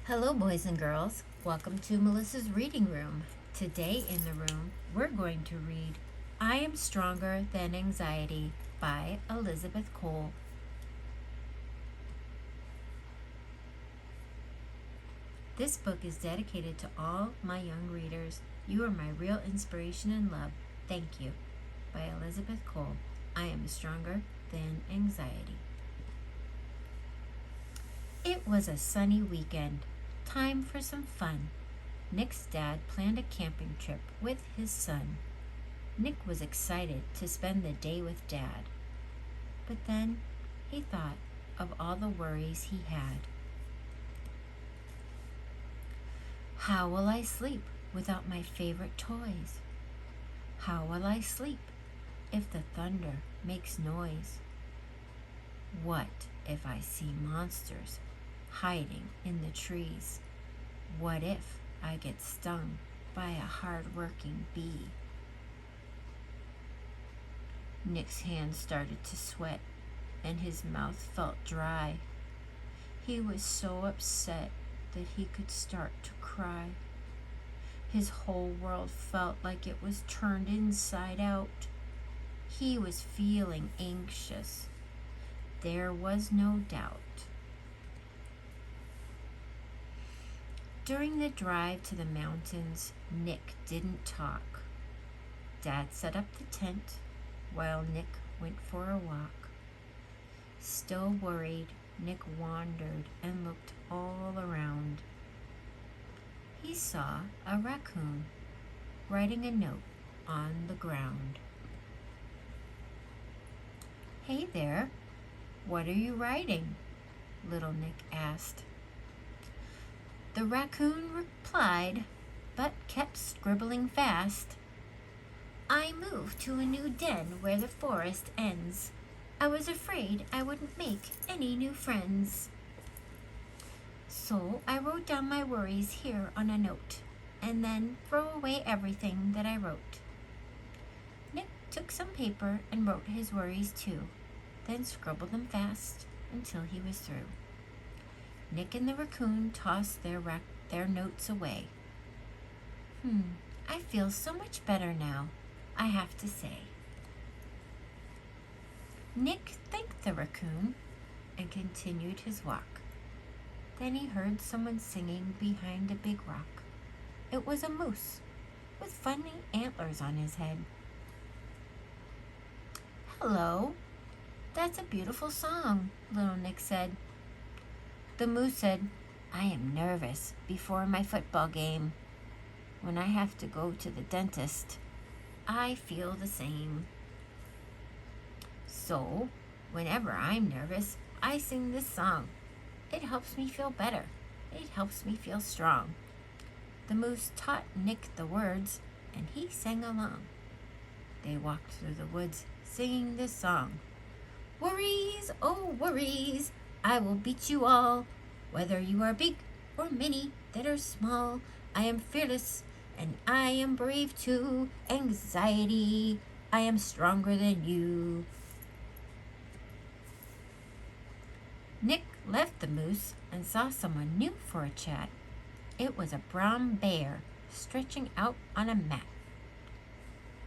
Hello, boys and girls. Welcome to Melissa's Reading Room. Today in the room, we're going to read I Am Stronger Than Anxiety by Elizabeth Cole. This book is dedicated to all my young readers. You are my real inspiration and love. Thank you. By Elizabeth Cole. I Am Stronger Than Anxiety. It was a sunny weekend. Time for some fun. Nick's dad planned a camping trip with his son. Nick was excited to spend the day with Dad. But then he thought of all the worries he had. How will I sleep without my favorite toys? How will I sleep if the thunder makes noise? What if I see monsters hiding in the trees? What if I get stung by a hard-working bee? Nick's hands started to sweat and his mouth felt dry. He was so upset that he could start to cry. His whole world felt like it was turned inside out. He was feeling anxious. There was no doubt. During the drive to the mountains, Nick didn't talk. Dad set up the tent while Nick went for a walk. Still worried, Nick wandered and looked all around. He saw a raccoon writing a note on the ground. "Hey there, what are you writing?" little Nick asked. The raccoon replied, but kept scribbling fast. "I moved to a new den where the forest ends. I was afraid I wouldn't make any new friends. So I wrote down my worries here on a note, and then throw away everything that I wrote." Nick took some paper and wrote his worries too, then scribbled them fast until he was through. Nick and the raccoon tossed their notes away. I feel so much better now, I have to say." Nick thanked the raccoon and continued his walk. Then he heard someone singing behind a big rock. It was a moose with funny antlers on his head. "Hello, that's a beautiful song," little Nick said. The moose said, "I am nervous before my football game. When I have to go to the dentist, I feel the same. So, whenever I'm nervous, I sing this song. It helps me feel better. It helps me feel strong." The moose taught Nick the words, and he sang along. They walked through the woods singing this song. "Worries, oh worries, I will beat you all. Whether you are big or many that are small, I am fearless and I am brave too. Anxiety, I am stronger than you." Nick left the moose and saw someone new for a chat. It was a brown bear stretching out on a mat.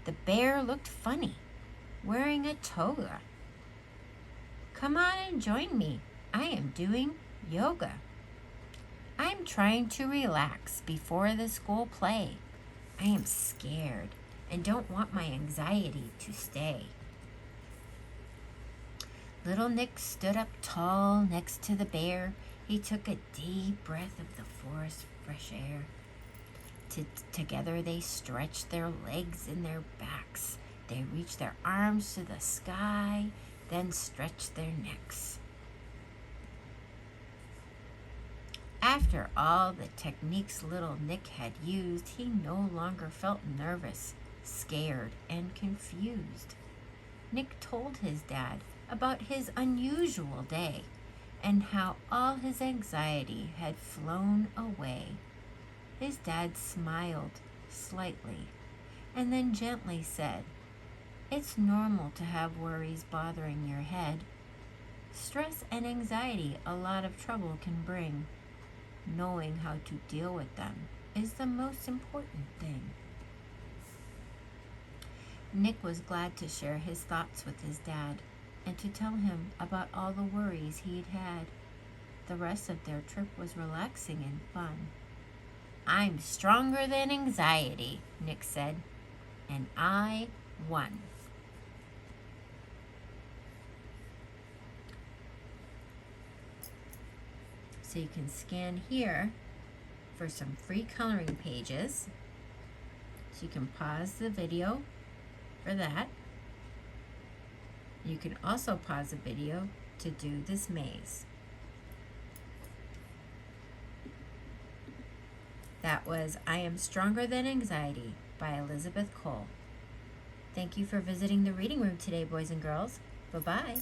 The bear looked funny, wearing a toga. "Come on and join me. I am doing yoga. I'm trying to relax before the school play. I am scared and don't want my anxiety to stay." Little Nick stood up tall next to the bear. He took a deep breath of the forest fresh air. Together they stretched their legs and their backs. They reached their arms to the sky, then stretched their necks. After all the techniques little Nick had used, he no longer felt nervous, scared, and confused. Nick told his dad about his unusual day and how all his anxiety had flown away. His dad smiled slightly and then gently said, "It's normal to have worries bothering your head. Stress and anxiety a lot of trouble can bring. Knowing how to deal with them is the most important thing. Nick was glad to share his thoughts with his dad and to tell him about all the worries he'd had. The rest of their trip was relaxing and fun. "I'm stronger than anxiety," Nick said, "and I won." So you can scan here for some free coloring pages. So you can pause the video for that. You can also pause the video to do this maze. That was I Am Stronger Than Anxiety by Elizabeth Cole. Thank you for visiting the reading room today, boys and girls. Bye-bye.